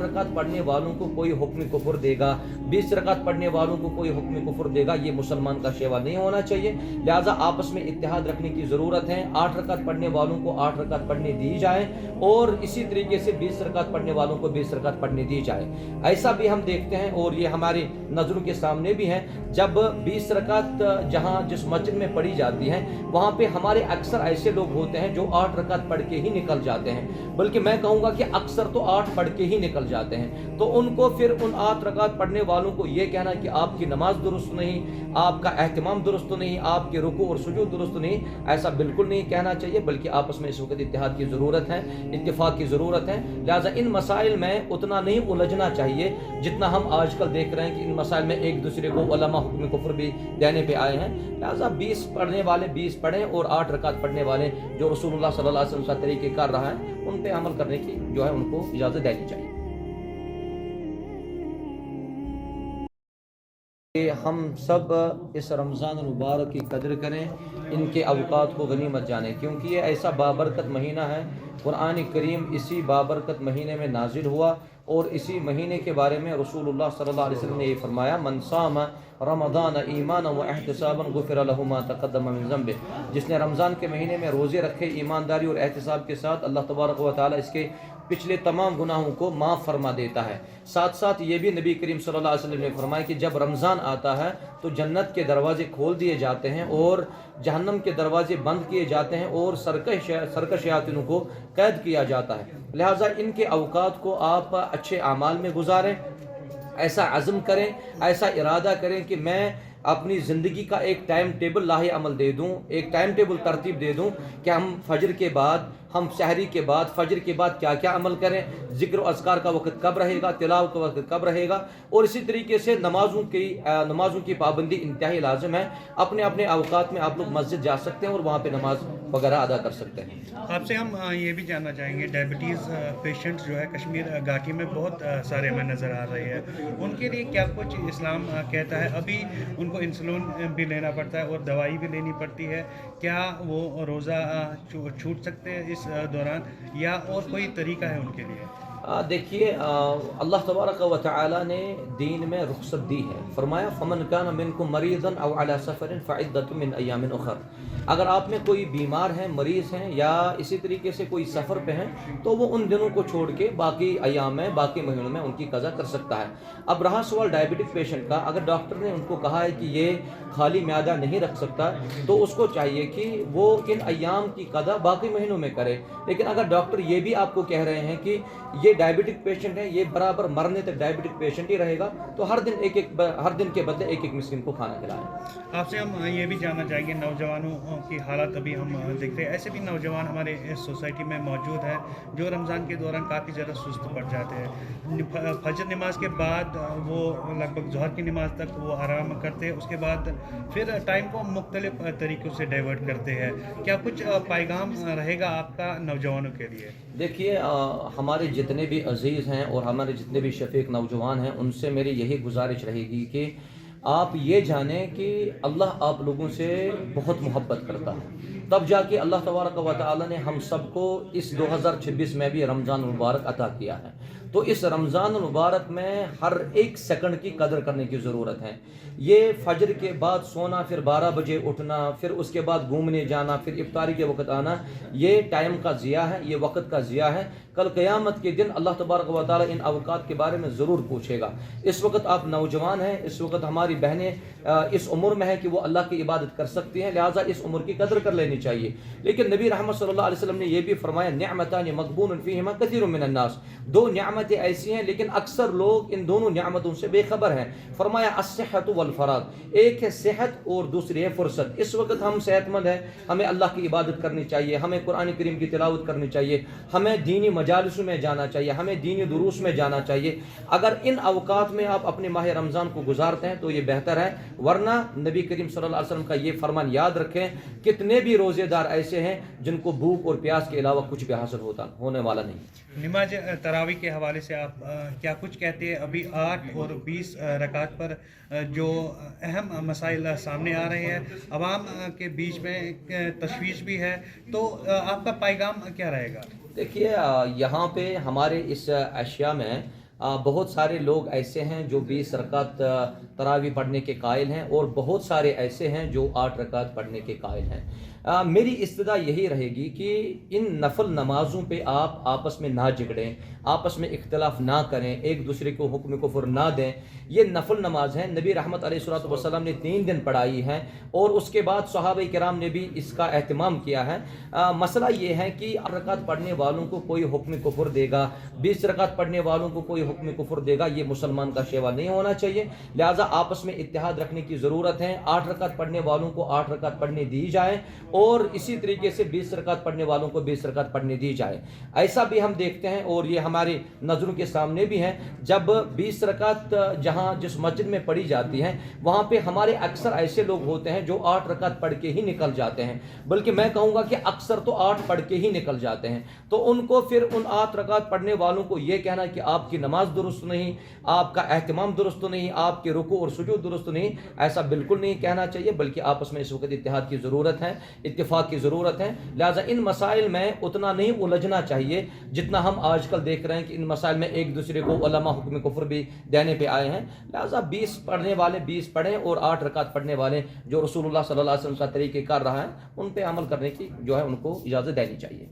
रकात पढ़ने वालों को कोई हुक्म कुफर देगा, 20 रकात पढ़ने वालों को कोई हुक्म कुफर देगा, ये मुसलमान का शेवा नहीं होना चाहिए। लिहाजा आपस में इत्तेहाद रखने की ज़रूरत है। 8 रकात पढ़ने वालों को 8 रकात पढ़ने दी जाए और इसी तरीके से 20 रकात पढ़ने वालों को 20 रकात पढ़ने दी जाए। ऐसा भी हम देखते हैं और ये हमारी नज़रों के सामने भी है, जब 20 रकात जहाँ जिस मस्जिद में पढ़ी जाती है वहाँ पे हमारे अक्सर ऐसे लोग होते हैं जो 8 रकात पढ़ के ही निकल जाते हैं, बल्कि मैं कहूँगा कि अक्सर तो 8 पढ़ के ही निकल जाते हैं। तो उनको फिर उन 8 रकात पढ़ने वालों को ये कहना कि आपकी नमाज दुरुस्त नहीं, आपका एहतिमाम दुरुस्त नहीं, आपके रुकू और सुजूद दुरुस्त नहीं, ऐसा बिल्कुल नहीं कहना चाहिए, बल्कि आपस में इस वक्त इत्तेहाद की ज़रूरत है, इत्तेफाक की ज़रूरत है। लिहाजा इन मसाइल में उतना नहीं उलझना चाहिए जितना हम आजकल देख रहे हैं कि इन मसाइल में एक दूसरे को उलमा हुक्म कुफ्र भी देने पे आए हैं। लिहाजा 20 पढ़ने वाले 20 पढ़ें और 8 रकात पढ़ने वाले जो रसूलुल्लाह सल्लल्लाहु अलैहि वसल्लम का तरीके कर रहा है उन पे अमल करने की जो है उनको इजाज़त देनी चाहिए। कि हम सब इस रमज़ान मुबारक की कदर करें, इनके अवकात को गनीमत जानें, क्योंकि ये ऐसा बाबरकत महीना है। कुरान करीम इसी बाबरकत महीने में नाजिल हुआ और इसी महीने के बारे में रसूलुल्लाह सल्लल्लाहु अलैहि वसल्लम ने ये फरमाया, मन साम रमज़ान ईमान व एहतिसाबन गुफ़िर लहु मा तक़द्दम मिन ज़ंबि। जिसने रमज़ान के महीने में रोज़े रखे ईमानदारी और एहतिसाब के साथ, अल्लाह तबारक व तआला इसके पिछले तमाम गुनाहों को माफ़ फरमा देता है। साथ साथ ये भी नबी करीम सल्लल्लाहु अलैहि वसल्लम ने फरमाया कि जब रमज़ान आता है तो जन्नत के दरवाजे खोल दिए जाते हैं और जहन्नम के दरवाजे बंद किए जाते हैं और सरकश शयातीनों को कैद किया जाता है। लिहाजा इनके अवकात को आप अच्छे अमाल में गुजारें, ऐसा अज़्म करें, ऐसा इरादा करें कि मैं अपनी ज़िंदगी का एक टाइम टेबल लाहे अमल दे दूँ, एक टाइम टेबल तरतीब दे दूँ कि हम फजर के बाद, हम सहरी के बाद, फजर के बाद क्या क्या अमल करें, ज़िक्र और अज़कार का वक्त कब रहेगा, तिलावत का वक्त कब रहेगा, और इसी तरीके से नमाज़ों की पाबंदी इंतहाई लाज़िम है। अपने अपने अवकात में आप लोग मस्जिद जा सकते हैं और वहाँ पे नमाज वगैरह अदा कर सकते हैं। आपसे हम ये भी जानना चाहेंगे, डायबिटीज़ पेशेंट्स जो है कश्मीर घाटी में बहुत सारे हमें नज़र आ रहे हैं, उनके लिए क्या कुछ इस्लाम कहता है? अभी उनको इंसुलिन भी लेना पड़ता है और दवाई भी लेनी पड़ती है, क्या वो रोज़ा छूट सकते हैं इस दौरान, या और कोई तरीका है उनके लिए? देखिए, अल्लाह तबारक व तआला ने दीन में रुख्सत दी है। फरमाया फमन कान मिनकुम मरीज़न औ अला सफ़रिन फ़इद्दतुम मिन अय्यामिन उख़र। अगर आप में कोई बीमार हैं, मरीज़ हैं या इसी तरीके से कोई सफ़र पे हैं तो वो उन दिनों को छोड़ के बाकी अय्याम में, बाकी महीनों में उनकी क़ज़ा कर सकता है। अब रहा सवाल डायबिटिक पेशेंट का, अगर डॉक्टर ने उनको कहा है कि ये खाली म्यादा नहीं रख सकता तो उसको चाहिए कि वो इन अय्याम की क़ज़ा बाकी महीनों में करे। लेकिन अगर डॉक्टर ये भी आपको कह रहे हैं कि ये डायबिटिक पेशेंट है, ये बराबर मरने तक डायबिटिक पेशेंट ही रहेगा, तो हर दिन के बदले एक एक मिस्किन को खाना खिलाएं। आपसे हम ये भी जानना चाहेंगे, नौजवानों की हालत अभी हम देखते हैं, ऐसे भी नौजवान हमारे इस सोसाइटी में मौजूद है जो रमज़ान के दौरान काफ़ी ज़्यादा सुस्त पड़ जाते हैं। फजर नमाज के बाद वो लगभग ज़ोहर की नमाज तक वो आराम करते हैं, उसके बाद फिर टाइम को मुख्तलिफ तरीक़ों से डाइवर्ट करते हैं। क्या कुछ पैगाम रहेगा आपका नौजवानों के लिए? देखिए, हमारे जितने भी अजीज़ हैं और हमारे जितने भी शफीक नौजवान हैं, उनसे मेरी यही गुजारिश रहेगी कि आप ये जानें कि अल्लाह आप लोगों से बहुत मोहब्बत करता है। तब जाके अल्लाह तबारक व तआला ने हम सबको इस 2026 में भी रमज़ान मुबारक अता किया है। तो इस रमज़ान मुबारक में हर एक सेकंड की कदर करने की ज़रूरत है। ये फजर के बाद सोना, फिर 12 बजे उठना, फिर उसके बाद घूमने जाना, फिर इफ्तारी के वक्त आना, ये टाइम का ज़िया है, ये वक्त का ज़िया है। कल क़यामत के दिन अल्लाह तबारक व तआला इन अवकात के बारे में ज़रूर पूछेगा। इस वक्त आप नौजवान हैं, इस वक्त हमारी बहनें इस उम्र में है कि वो अल्लाह की इबादत कर सकती हैं, लिहाजा इस उम्र की कदर कर लेनी चाहिए। लेकिन नबी रहमत सल्लल्लाहु अलैहि वसल्लम ने यह भी फरमाया, निअमतान मग़बूनुन फ़ीहिमा कसीरुम मिनन नास। दो नियामतें ऐसी हैं लेकिन अक्सर लोग इन दोनों नियामतों से बेखबर हैं। फरमाया अस्सिहतु वल फराग, एक है सेहत और दूसरी है फुर्सत। इस वक्त हम सेहतमंद हैं, हमें अल्लाह की इबादत करनी चाहिए, हमें कुरान करीम की तिलावत करनी चाहिए, हमें दीनी मजालिस में जाना चाहिए, हमें दीनी दुरूस में जाना चाहिए। अगर इन अवकात में आप अपने माह रमज़ान को गुजारते हैं तो ये बेहतर है, वरना नबी करीम सल्लल्लाहु अलैहि वसल्लम का ये फरमान याद रखें, कितने भी रोज़ेदार ऐसे हैं जिनको भूख और प्यास के अलावा कुछ भी हासिल होने वाला नहीं। नमाज तरावी के हवाले से आप क्या कुछ कहते हैं? अभी 8 और 20 रकात पर जो अहम मसाइल सामने आ रहे हैं, अवाम के बीच में एक तशवीश भी है, तो आपका पैगाम क्या रहेगा? देखिए, यहाँ पे हमारे इस अशिया में بہت سارے لوگ ایسے ہیں جو 20 رکعت تراویح پڑھنے کے قائل ہیں، اور بہت سارے ایسے ہیں جو 8 رکعت پڑھنے کے قائل ہیں۔ میری استدعا یہی رہے گی کہ ان نفل نمازوں پہ آپ آپس میں نہ جھگڑیں، آپس میں اختلاف نہ کریں، ایک دوسرے کو حکم کفر نہ دیں۔ یہ نفل نماز ہے، نبی رحمت علیہ الصلوۃ والسلام نے 3 دن پڑھائی ہے، اور اس کے بعد صحابہ کرام نے بھی اس کا اہتمام کیا ہے۔ مسئلہ یہ ہے کہ 8 رکعت پڑھنے والوں کو کوئی حکم کفر دے گا، 20 رکعت پڑھنے والوں کو کوئی حکم کفر دے گا، یہ مسلمان کا شیوا نہیں ہونا چاہیے۔ لہٰذا آپس میں اتحاد رکھنے کی ضرورت ہے۔ 8 رکعت پڑھنے والوں کو 8 رکعت پڑھنے دی جائے، اور اسی طریقے سے 20 رکعت پڑھنے والوں کو 20 رکعت پڑھنے دی جائے۔ ایسا بھی ہم دیکھتے ہیں، اور یہ ہماری نظروں کے سامنے بھی ہے، جب 20 رکعت جس مسجد میں پڑھی جاتی ہیں، وہاں پہ ہمارے اکثر ایسے لوگ ہوتے ہیں جو 8 رکعت پڑھ کے ہی نکل جاتے ہیں، بلکہ میں کہوں گا کہ اکثر تو 8 پڑھ کے ہی نکل جاتے ہیں۔ تو ان کو پھر ان 8 رکعت پڑھنے والوں کو یہ کہنا کہ آپ کی نماز درست نہیں، آپ کا اہتمام درست نہیں، آپ کے رکوع اور سجود درست نہیں، ایسا بالکل نہیں کہنا چاہیے، بلکہ آپس میں اس وقت اتحاد کی ضرورت ہے، اتفاق کی ضرورت ہے۔ لہٰذا ان مسائل میں اتنا نہیں الجھنا چاہیے جتنا ہم آج کل دیکھ رہے ہیں کہ ان مسائل میں ایک دوسرے کو علماء حکم کفر بھی دینے پہ آئے ہیں۔ لہٰذا 20 پڑھنے والے 20 پڑھیں، اور 8 رکعت پڑھنے والے جو رسول اللہ صلی اللہ علیہ وسلم کا طریقہ کار رہا ہے ان پہ عمل کرنے کی جو ہے ان کو اجازت دینی چاہیے۔